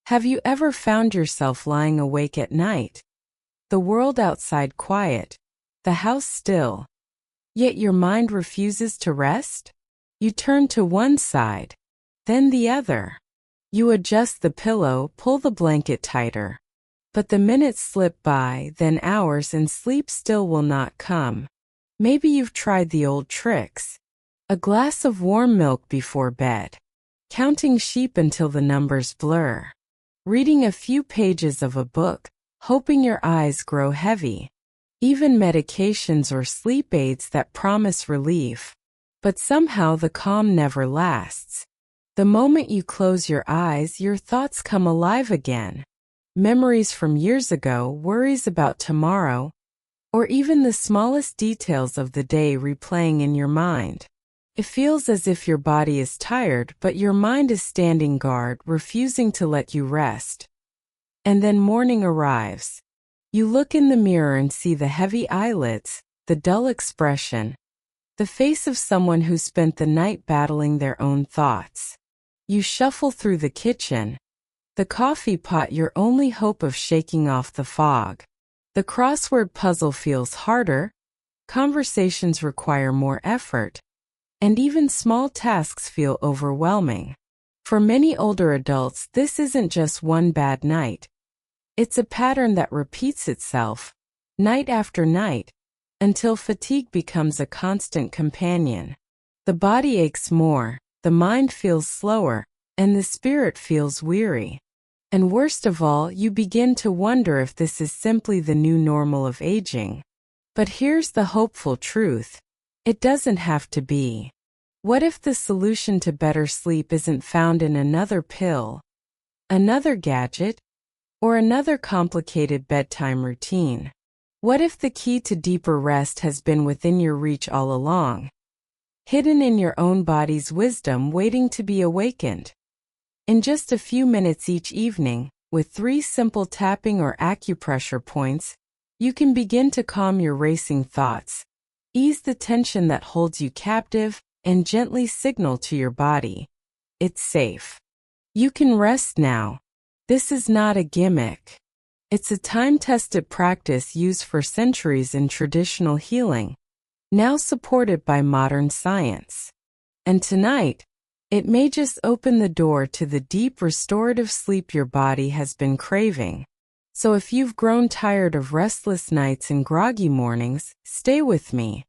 Have you ever found yourself lying awake at night? The world outside quiet, the house still, yet your mind refuses to rest? You turn to one side, then the other. You adjust the pillow, pull the blanket tighter. But the minutes slip by, then hours, and sleep still will not come. Maybe you've tried the old tricks. A glass of warm milk before bed. Counting sheep until the numbers blur. Reading a few pages of a book, hoping your eyes grow heavy. Even medications or sleep aids that promise relief. But somehow the calm never lasts. The moment you close your eyes, your thoughts come alive again. Memories from years ago, worries about tomorrow, or even the smallest details of the day replaying in your mind. It feels as if your body is tired, but your mind is standing guard, refusing to let you rest. And then morning arrives. You look in the mirror and see the heavy eyelids, the dull expression, the face of someone who spent the night battling their own thoughts. You shuffle through the kitchen, the coffee pot your only hope of shaking off the fog. The crossword puzzle feels harder, conversations require more effort, and even small tasks feel overwhelming. For many older adults, this isn't just one bad night. It's a pattern that repeats itself, night after night, until fatigue becomes a constant companion. The body aches more, the mind feels slower, and the spirit feels weary. And worst of all, you begin to wonder if this is simply the new normal of aging. But here's the hopeful truth. It doesn't have to be. What if the solution to better sleep isn't found in another pill, another gadget, or another complicated bedtime routine? What if the key to deeper rest has been within your reach all along, hidden in your own body's wisdom waiting to be awakened? In just a few minutes each evening, with 3 simple tapping or acupressure points, you can begin to calm your racing thoughts, ease the tension that holds you captive, and gently signal to your body, it's safe. You can rest now. This is not a gimmick. It's a time-tested practice used for centuries in traditional healing, now supported by modern science. And tonight, it may just open the door to the deep restorative sleep your body has been craving. So if you've grown tired of restless nights and groggy mornings, stay with me.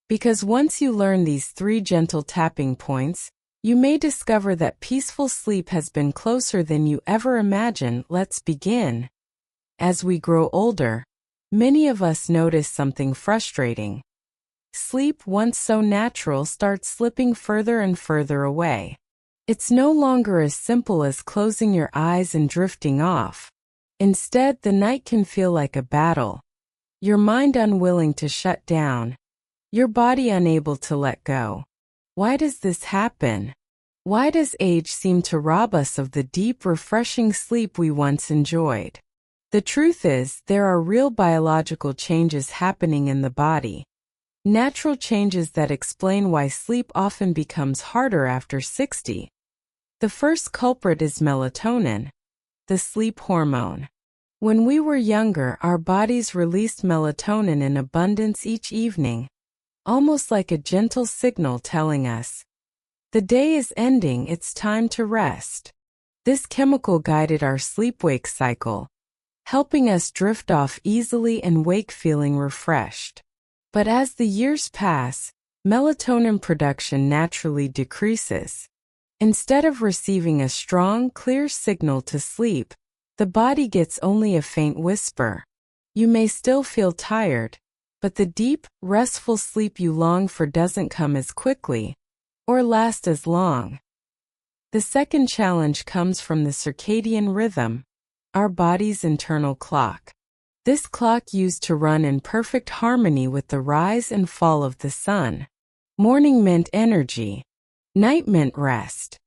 Because once you learn these 3 gentle tapping points, you may discover that peaceful sleep has been closer than you ever imagined. Let's begin. As we grow older, many of us notice something frustrating. Sleep, once so natural, starts slipping further and further away. It's no longer as simple as closing your eyes and drifting off. Instead, the night can feel like a battle. Your mind unwilling to shut down. Your body unable to let go. Why does this happen? Why does age seem to rob us of the deep, refreshing sleep we once enjoyed? The truth is, there are real biological changes happening in the body. Natural changes that explain why sleep often becomes harder after 60. The first culprit is melatonin, the sleep hormone. When we were younger, our bodies released melatonin in abundance each evening, almost like a gentle signal telling us, the day is ending, it's time to rest. This chemical guided our sleep-wake cycle, helping us drift off easily and wake feeling refreshed. But as the years pass, melatonin production naturally decreases. Instead of receiving a strong, clear signal to sleep, the body gets only a faint whisper. You may still feel tired, but the deep, restful sleep you long for doesn't come as quickly, or last as long. The second challenge comes from the circadian rhythm, our body's internal clock. This clock used to run in perfect harmony with the rise and fall of the sun. Morning meant energy, night meant rest.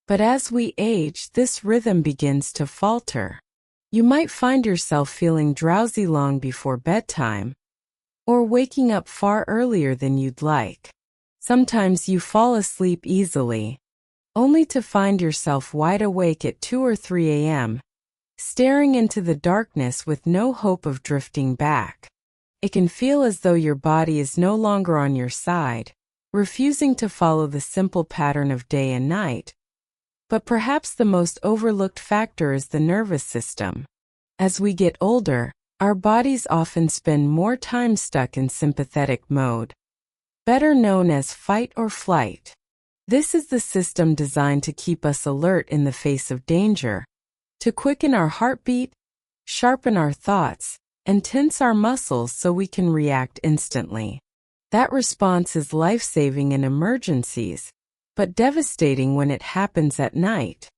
But as we age, this rhythm begins to falter. You might find yourself feeling drowsy long before bedtime, or waking up far earlier than you'd like. Sometimes you fall asleep easily, only to find yourself wide awake at 2 or 3 a.m., staring into the darkness with no hope of drifting back. It can feel as though your body is no longer on your side, refusing to follow the simple pattern of day and night. But perhaps the most overlooked factor is the nervous system. As we get older, our bodies often spend more time stuck in sympathetic mode, better known as fight or flight. This is the system designed to keep us alert in the face of danger, to quicken our heartbeat, sharpen our thoughts, and tense our muscles so we can react instantly. That response is life-saving in emergencies, but devastating when it happens at night.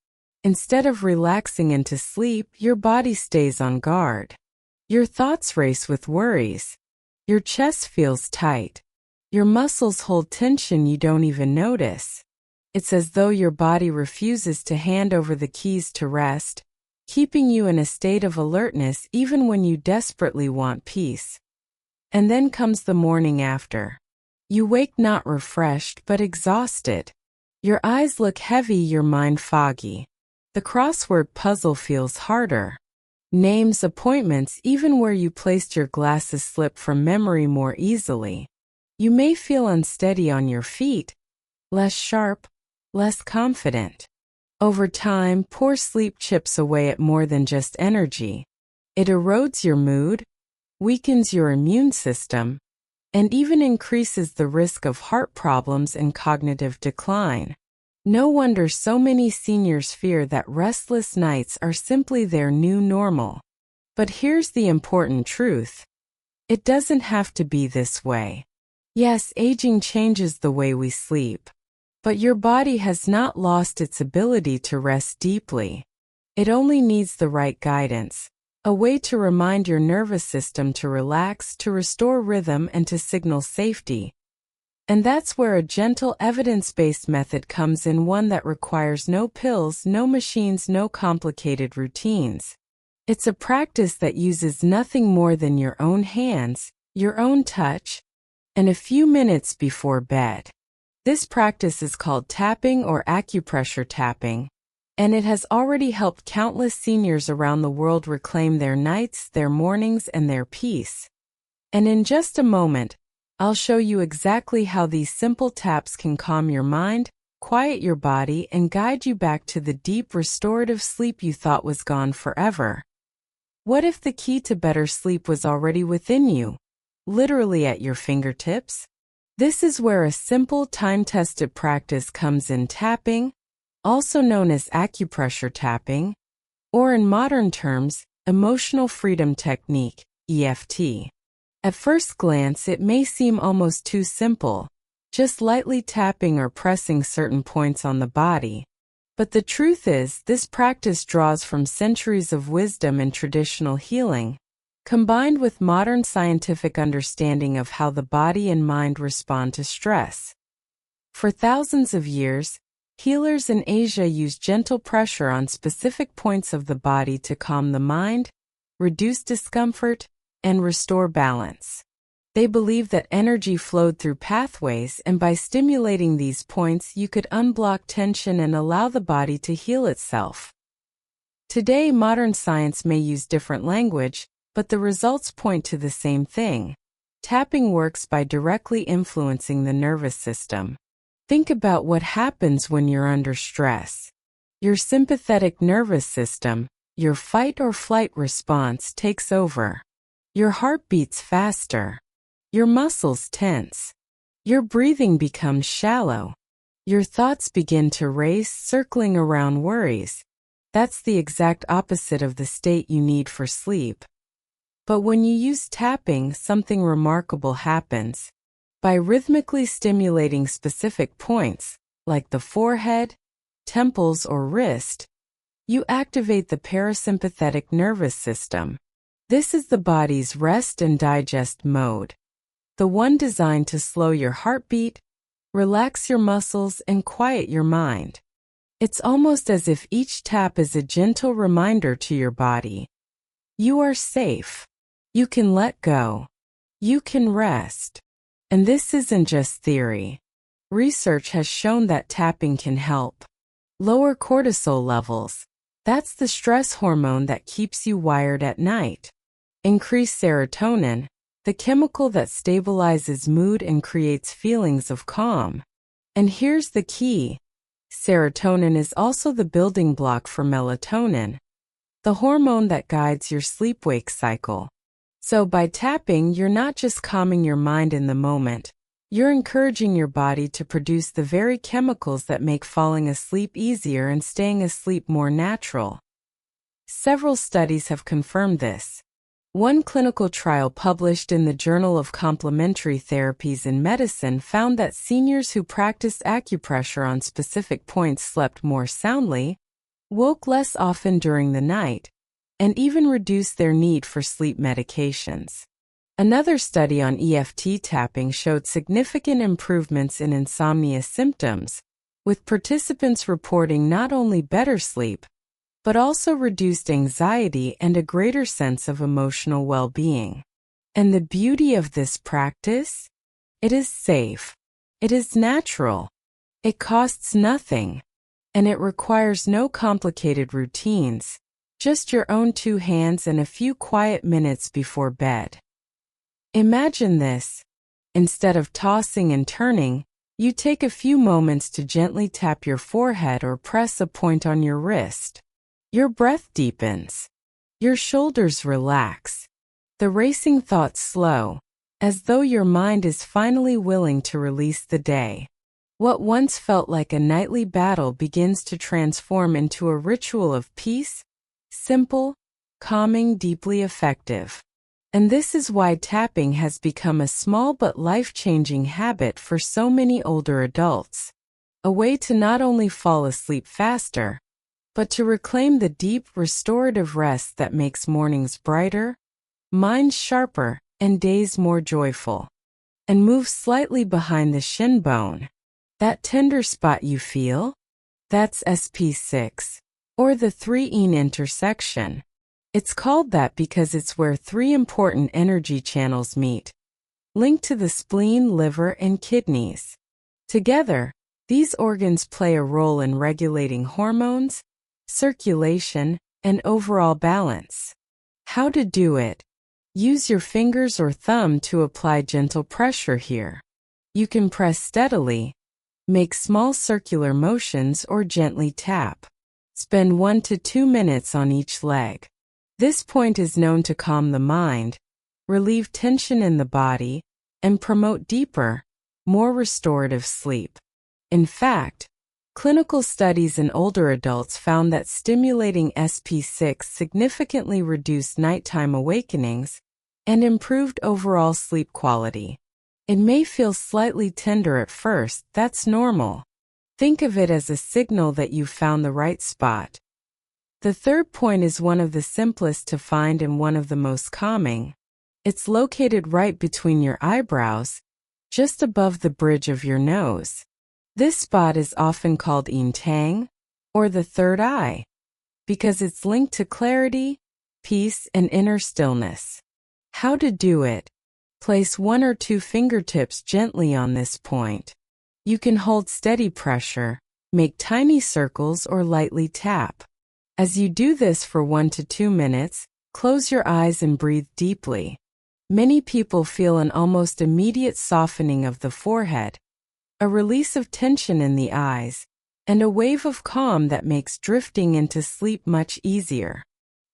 Instead of relaxing into sleep, your body stays on guard. Your thoughts race with worries. Your chest feels tight. Your muscles hold tension you don't even notice. It's as though your body refuses to hand over the keys to rest, keeping you in a state of alertness even when you desperately want peace. And then comes the morning after. You wake not refreshed but exhausted. Your eyes look heavy, your mind foggy. The crossword puzzle feels harder. Names, appointments, even where you placed your glasses slip from memory more easily. You may feel unsteady on your feet, less sharp, less confident. Over time, poor sleep chips away at more than just energy. It erodes your mood, weakens your immune system, and even increases the risk of heart problems and cognitive decline. No wonder so many seniors fear that restless nights are simply their new normal. But here's the important truth. It doesn't have to be this way. Yes, aging changes the way we sleep. But your body has not lost its ability to rest deeply. It only needs the right guidance, a way to remind your nervous system to relax, to restore rhythm, and to signal safety. And that's where a gentle, evidence-based method comes in, one that requires no pills, no machines, no complicated routines. It's a practice that uses nothing more than your own hands, your own touch, and a few minutes before bed. This practice is called tapping or acupressure tapping, and it has already helped countless seniors around the world reclaim their nights, their mornings, and their peace. And in just a moment, I'll show you exactly how these simple taps can calm your mind, quiet your body, and guide you back to the deep restorative sleep you thought was gone forever. What if the key to better sleep was already within you, literally at your fingertips? This is where a simple, time-tested practice comes in: tapping, also known as acupressure tapping, or in modern terms, emotional freedom technique, EFT. At first glance, it may seem almost too simple, just lightly tapping or pressing certain points on the body. But the truth is, this practice draws from centuries of wisdom and traditional healing, combined with modern scientific understanding of how the body and mind respond to stress. For thousands of years, healers in Asia used gentle pressure on specific points of the body to calm the mind, reduce discomfort, and restore balance. They believed that energy flowed through pathways, and by stimulating these points, you could unblock tension and allow the body to heal itself. Today, modern science may use different language, but the results point to the same thing. Tapping works by directly influencing the nervous system. Think about what happens when you're under stress. Your sympathetic nervous system, your fight or flight response, takes over. Your heart beats faster. Your muscles tense. Your breathing becomes shallow. Your thoughts begin to race, circling around worries. That's the exact opposite of the state you need for sleep. But when you use tapping, something remarkable happens. By rhythmically stimulating specific points, like the forehead, temples, or wrist, you activate the parasympathetic nervous system. This is the body's rest and digest mode, the one designed to slow your heartbeat, relax your muscles, and quiet your mind. It's almost as if each tap is a gentle reminder to your body. You are safe. You can let go. You can rest. And this isn't just theory. Research has shown that tapping can help lower cortisol levels, That's the stress hormone that keeps you wired at night. Increase serotonin, the chemical that stabilizes mood and creates feelings of calm. And here's the key. Serotonin is also the building block for melatonin, the hormone that guides your sleep-wake cycle. So by tapping, you're not just calming your mind in the moment, you're encouraging your body to produce the very chemicals that make falling asleep easier and staying asleep more natural. Several studies have confirmed this. One clinical trial published in the Journal of Complementary Therapies in Medicine found that seniors who practiced acupressure on specific points slept more soundly, woke less often during the night, and even reduced their need for sleep medications. Another study on EFT tapping showed significant improvements in insomnia symptoms, with participants reporting not only better sleep, but also reduced anxiety and a greater sense of emotional well-being. And the beauty of this practice? It is safe. It is natural. It costs nothing. And it requires no complicated routines, just your own 2 hands and a few quiet minutes before bed. Imagine this. Instead of tossing and turning, you take a few moments to gently tap your forehead or press a point on your wrist. Your breath deepens. Your shoulders relax. The racing thoughts slow, as though your mind is finally willing to release the day. What once felt like a nightly battle begins to transform into a ritual of peace, simple, calming, deeply effective. And this is why tapping has become a small but life-changing habit for so many older adults. A way to not only fall asleep faster, but to reclaim the deep, restorative rest that makes mornings brighter, minds sharper, and days more joyful. And move slightly behind the shin bone. That tender spot you feel? That's SP6, or the 3-yin intersection. It's called that because it's where 3 important energy channels meet, linked to the spleen, liver, and kidneys. Together, these organs play a role in regulating hormones, circulation, and overall balance. How to do it? Use your fingers or thumb to apply gentle pressure here. You can press steadily, make small circular motions, or gently tap. Spend 1 to 2 minutes on each leg. This point is known to calm the mind, relieve tension in the body, and promote deeper, more restorative sleep. In fact, clinical studies in older adults found that stimulating SP6 significantly reduced nighttime awakenings and improved overall sleep quality. It may feel slightly tender at first, that's normal. Think of it as a signal that you've found the right spot. The third point is one of the simplest to find and one of the most calming. It's located right between your eyebrows, just above the bridge of your nose. This spot is often called Yin Tang, or the third eye, because it's linked to clarity, peace, and inner stillness. How to do it? Place 1 or 2 fingertips gently on this point. You can hold steady pressure, make tiny circles, or lightly tap. As you do this for 1 to 2 minutes, close your eyes and breathe deeply. Many people feel an almost immediate softening of the forehead, a release of tension in the eyes, and a wave of calm that makes drifting into sleep much easier.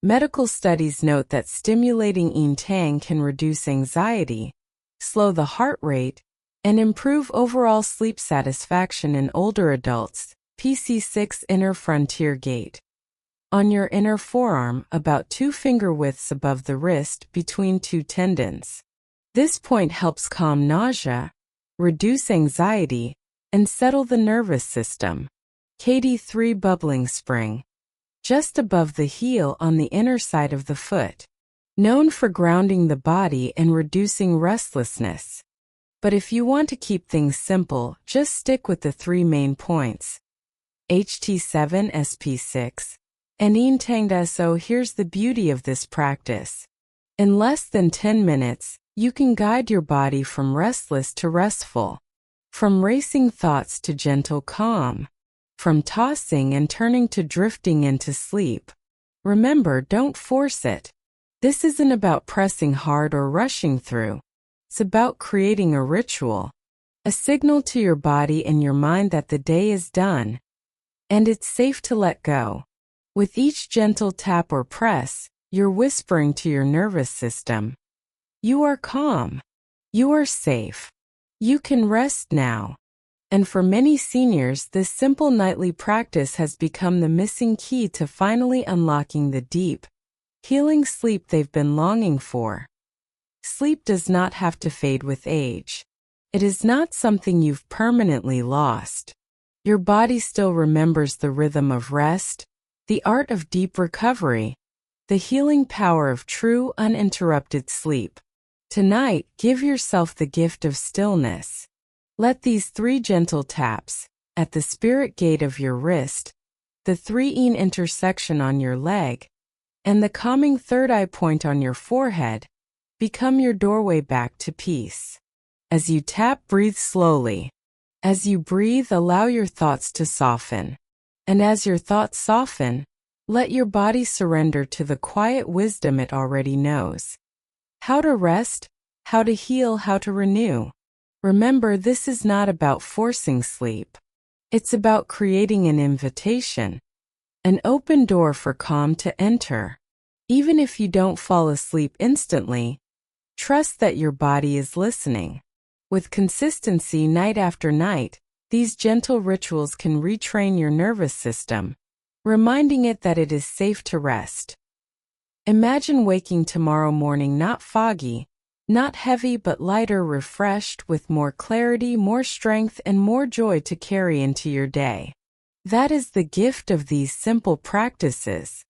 Medical studies note that stimulating Yin Tang can reduce anxiety, slow the heart rate, and improve overall sleep satisfaction in older adults. PC6 Inner Frontier Gate. On your inner forearm, about 2 finger widths above the wrist, between 2 tendons. This point helps calm nausea, reduce anxiety, and settle the nervous system. KD3 Bubbling Spring. Just above the heel on the inner side of the foot. Known for grounding the body and reducing restlessness. But if you want to keep things simple, just stick with the 3 main points. HT7 SP6 and Yin Tang. So here's the beauty of this practice. In less than 10 minutes, you can guide your body from restless to restful, from racing thoughts to gentle calm. from tossing and turning to drifting into sleep. Remember, don't force it. This isn't about pressing hard or rushing through. It's about creating a ritual, a signal to your body and your mind that the day is done, and it's safe to let go. With each gentle tap or press, you're whispering to your nervous system, you are calm. You are safe. You can rest now. And for many seniors, this simple nightly practice has become the missing key to finally unlocking the deep, healing sleep they've been longing for. Sleep does not have to fade with age. It is not something you've permanently lost. Your body still remembers the rhythm of rest, the art of deep recovery, the healing power of true, uninterrupted sleep. Tonight, give yourself the gift of stillness. Let these 3 gentle taps, at the spirit gate of your wrist, the 3 Yin intersection on your leg, and the calming 3rd eye point on your forehead, become your doorway back to peace. As you tap, breathe slowly. As you breathe, allow your thoughts to soften. And as your thoughts soften, let your body surrender to the quiet wisdom it already knows. How to rest, how to heal, how to renew. Remember, this is not about forcing sleep. It's about creating an invitation, an open door for calm to enter. Even if you don't fall asleep instantly, trust that your body is listening. With consistency night after night, these gentle rituals can retrain your nervous system, reminding it that it is safe to rest. Imagine waking tomorrow morning not foggy, not heavy but lighter, refreshed, with more clarity, more strength, and more joy to carry into your day. That is the gift of these simple practices.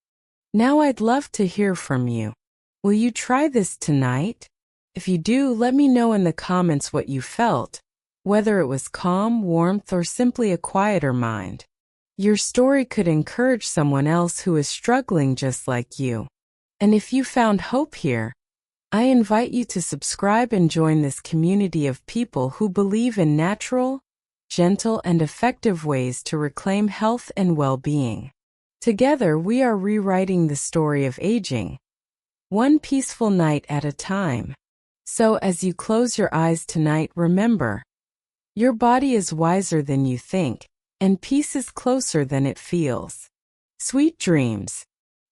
Now I'd love to hear from you. Will you try this tonight? If you do, let me know in the comments what you felt, whether it was calm, warmth, or simply a quieter mind. Your story could encourage someone else who is struggling just like you. And if you found hope here, I invite you to subscribe and join this community of people who believe in natural, gentle, and effective ways to reclaim health and well-being. Together, we are rewriting the story of aging, one peaceful night at a time. So as you close your eyes tonight, remember, your body is wiser than you think, and peace is closer than it feels. Sweet dreams.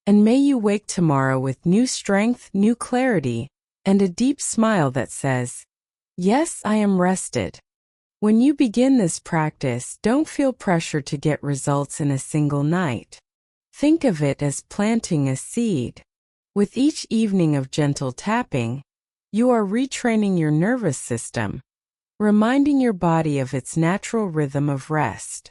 And may you wake tomorrow with new strength, new clarity, and a deep smile that says, yes, I am rested. When you begin this practice, don't feel pressure to get results in a single night. Think of it as planting a seed. With each evening of gentle tapping, you are retraining your nervous system, reminding your body of its natural rhythm of rest.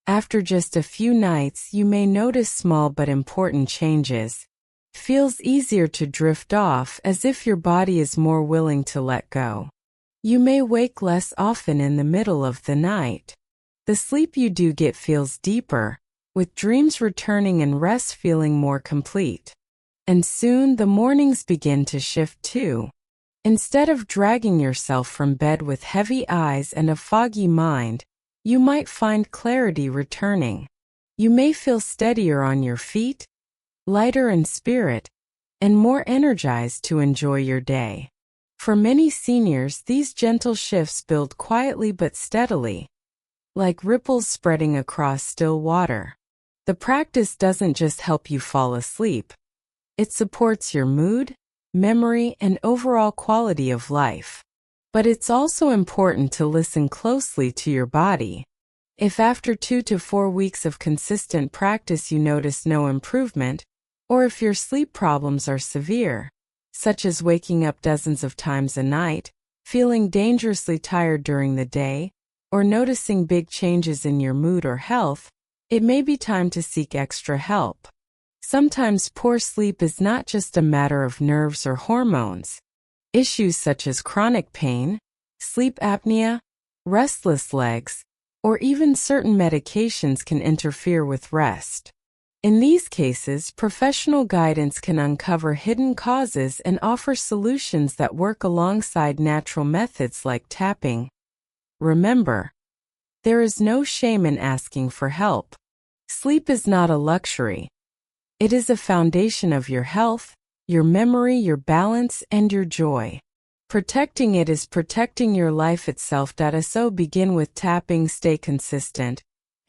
After just a few nights, you may notice small but important changes. It feels easier to drift off, as if your body is more willing to let go. You may wake less often in the middle of the night. The sleep you do get feels deeper, with dreams returning and rest feeling more complete. And soon the mornings begin to shift too. Instead of dragging yourself from bed with heavy eyes and a foggy mind, you might find clarity returning. You may feel steadier on your feet, lighter in spirit, and more energized to enjoy your day. For many seniors, these gentle shifts build quietly but steadily, like ripples spreading across still water. The practice doesn't just help you fall asleep. It supports your mood, memory, and overall quality of life. But it's also important to listen closely to your body. If after 2 to 4 weeks of consistent practice you notice no improvement, or if your sleep problems are severe, such as waking up dozens of times a night, feeling dangerously tired during the day, or noticing big changes in your mood or health, it may be time to seek extra help. Sometimes poor sleep is not just a matter of nerves or hormones. Issues such as chronic pain, sleep apnea, restless legs, or even certain medications can interfere with rest. In these cases, professional guidance can uncover hidden causes and offer solutions that work alongside natural methods like tapping. Remember, There is no shame in asking for help. Sleep is not a luxury. It is a foundation of your health, your memory, your balance, and your joy. Protecting it is protecting your life itself. So begin with tapping, stay consistent,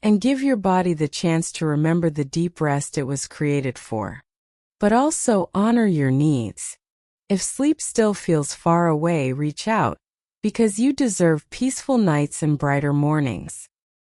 and give your body the chance to remember the deep rest it was created for. But also honor your needs. If sleep still feels far away, reach out, because you deserve peaceful nights and brighter mornings.